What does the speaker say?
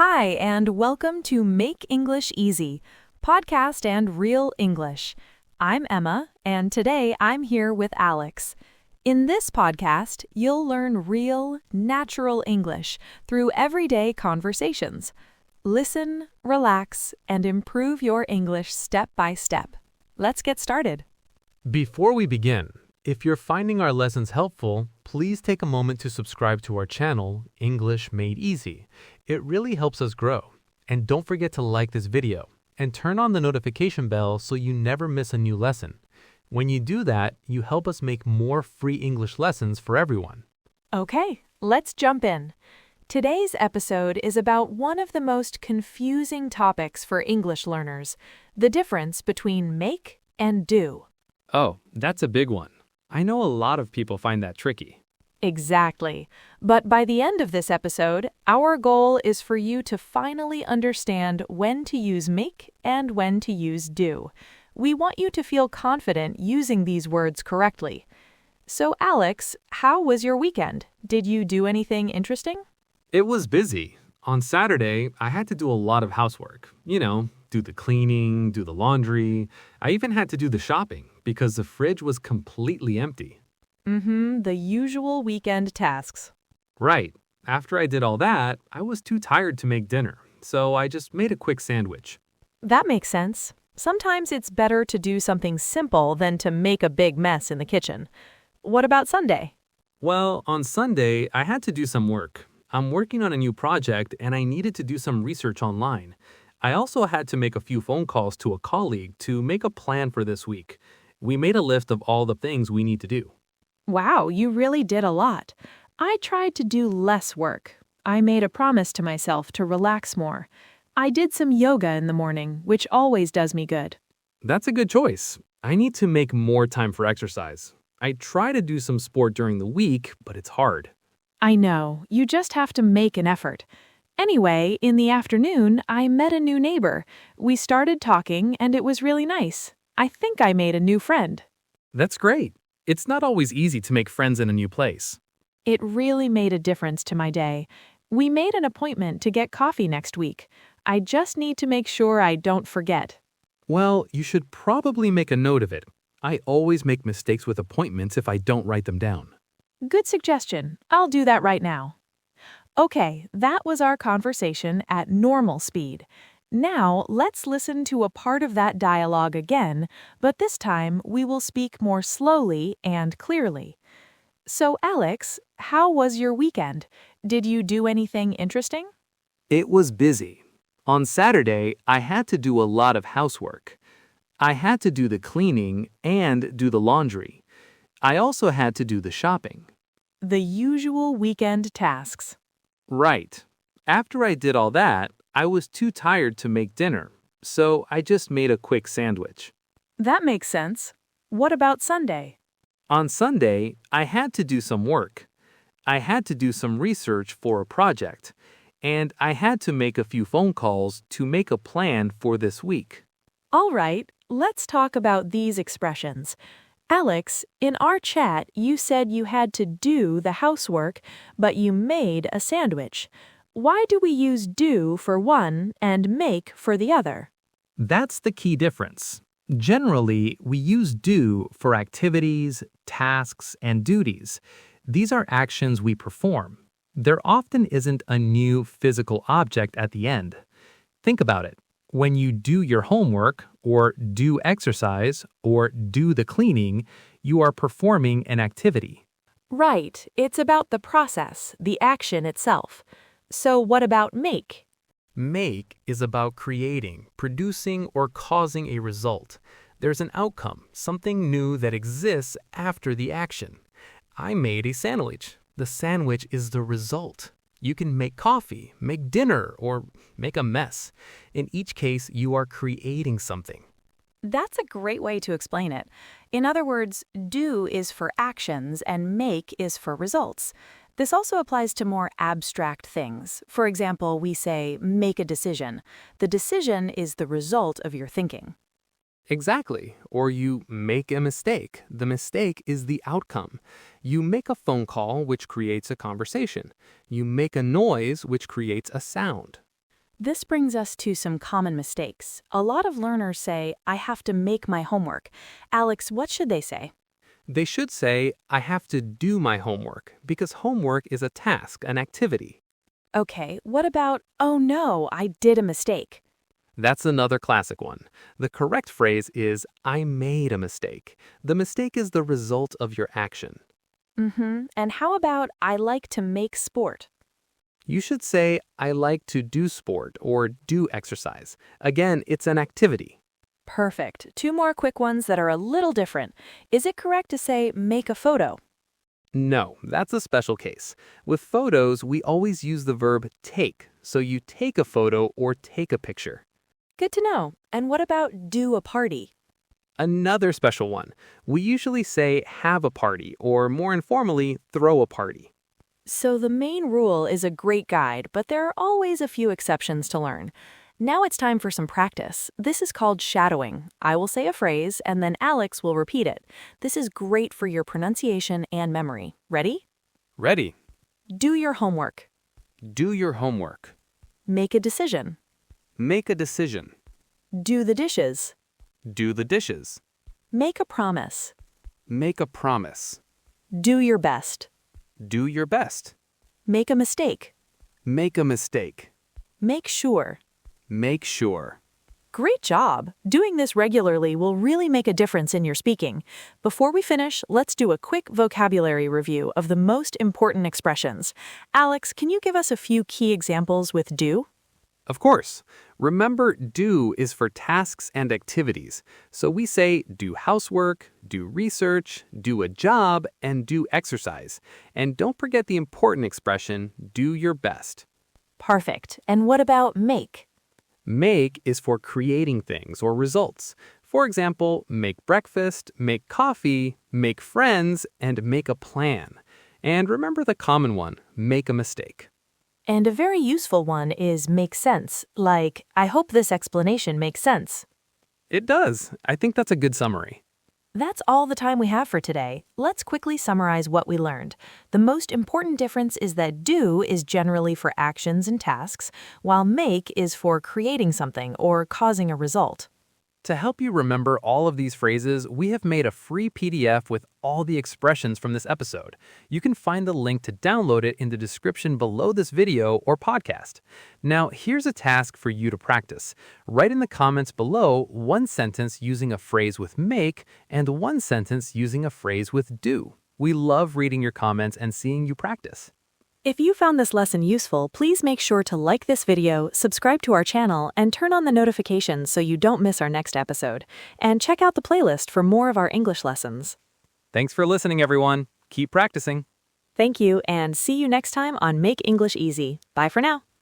Hi, and welcome to Make English Easy, podcast and real English. I'm Emma, and today I'm here with Alex. In this podcast, you'll learn real, natural English through everyday conversations. Listen, relax, and improve your English step by step. Let's get started. Before we begin, if you're finding our lessons helpful, please take a moment to subscribe to our channel, English Made Easy. It really helps us grow. And don't forget to like this video and turn on the notification bell so you never miss a new lesson. When you do that, you help us make more free English lessons for everyone. Okay, let's jump in. Today's episode is about one of the most confusing topics for English learners, the difference between make and do. Oh, that's a big one. I know a lot of people find that tricky. Exactly. But by the end of this episode, our goal is for you to finally understand when to use make and when to use do. We want you to feel confident using these words correctly. So, Alex, how was your weekend? Did you do anything interesting? It was busy. On Saturday, I had to do a lot of housework. Do the cleaning, do the laundry. I even had to do the shopping because the fridge was completely empty. The usual weekend tasks. Right. After I did all that, I was too tired to make dinner, so I just made a quick sandwich. That makes sense. Sometimes it's better to do something simple than to make a big mess in the kitchen. What about Sunday? Well, on Sunday, I had to do some work. I'm working on a new project and I needed to do some research online. I also had to make a few phone calls to a colleague to make a plan for this week. We made a list of all the things we need to do. Wow, you really did a lot. I tried to do less work. I made a promise to myself to relax more. I did some yoga in the morning, which always does me good. That's a good choice. I need to make more time for exercise. I try to do some sport during the week, but it's hard. I know, you just have to make an effort. Anyway, in the afternoon, I met a new neighbor. We started talking, and it was really nice. I think I made a new friend. That's great. It's not always easy to make friends in a new place. It really made a difference to my day. We made an appointment to get coffee next week. I just need to make sure I don't forget. Well, you should probably make a note of it. I always make mistakes with appointments if I don't write them down. Good suggestion. I'll do that right now. Okay, that was our conversation at normal speed. Now, let's listen to a part of that dialogue again, but this time we will speak more slowly and clearly. So, Alex, how was your weekend? Did you do anything interesting? It was busy. On Saturday, I had to do a lot of housework. I had to do the cleaning and do the laundry. I also had to do the shopping. The usual weekend tasks. Right. After I did all that, I was too tired to make dinner, so I just made a quick sandwich. That makes sense. What about Sunday? On Sunday, I had to do some work. I had to do some research for a project, and I had to make a few phone calls to make a plan for this week. All right, let's talk about these expressions. Alex, in our chat, you said you had to do the housework, but you made a sandwich. Why do we use do for one and make for the other? That's the key difference. Generally, we use do for activities, tasks, and duties. These are actions we perform. There often isn't a new physical object at the end. Think about it. When you do your homework, or do exercise, or do the cleaning, you are performing an activity. Right, it's about the process, the action itself. So what about make? Make is about creating, producing, or causing a result. There's an outcome, something new that exists after the action. I made a sandwich. The sandwich is the result. You can make coffee, make dinner, or make a mess. In each case, you are creating something. That's a great way to explain it. In other words, do is for actions and make is for results. This also applies to more abstract things. For example, we say, make a decision. The decision is the result of your thinking. Exactly. Or you make a mistake. The mistake is the outcome. You make a phone call, which creates a conversation. You make a noise, which creates a sound. This brings us to some common mistakes. A lot of learners say, I have to make my homework. Alex, what should they say? They should say, I have to do my homework, because homework is a task, an activity. Okay, what about, oh no, I did a mistake? That's another classic one. The correct phrase is, I made a mistake. The mistake is the result of your action. And how about, I like to make sport? You should say, I like to do sport or do exercise. Again, it's an activity. Perfect. Two more quick ones that are a little different. Is it correct to say, make a photo? No, that's a special case. With photos, we always use the verb take, so you take a photo or take a picture. Good to know. And what about do a party? Another special one. We usually say have a party, or more informally, throw a party. So the main rule is a great guide, but there are always a few exceptions to learn. Now it's time for some practice. This is called shadowing. I will say a phrase, and then Alex will repeat it. This is great for your pronunciation and memory. Ready? Ready. Do your homework. Do your homework. Make a decision. Make a decision. Do the dishes. Do the dishes. Make a promise. Make a promise. Do your best. Do your best. Make a mistake. Make a mistake. Make sure. Make sure. Great job! Doing this regularly will really make a difference in your speaking. Before we finish, let's do a quick vocabulary review of the most important expressions. Alex, can you give us a few key examples with do? Of course. Remember, do is for tasks and activities. So we say do housework, do research, do a job, and do exercise. And don't forget the important expression, do your best. Perfect. And what about make? Make is for creating things or results. For example, make breakfast, make coffee, make friends, and make a plan. And remember the common one, make a mistake. And a very useful one is make sense, like, I hope this explanation makes sense. It does. I think that's a good summary. That's all the time we have for today. Let's quickly summarize what we learned. The most important difference is that do is generally for actions and tasks, while make is for creating something or causing a result. To help you remember all of these phrases, we have made a free PDF with all the expressions from this episode. You can find the link to download it in the description below this video or podcast. Now, here's a task for you to practice. Write in the comments below one sentence using a phrase with make and one sentence using a phrase with do. We love reading your comments and seeing you practice. If you found this lesson useful, please make sure to like this video, subscribe to our channel, and turn on the notifications so you don't miss our next episode. And check out the playlist for more of our English lessons. Thanks for listening, everyone. Keep practicing. Thank you, and see you next time on Make English Easy. Bye for now.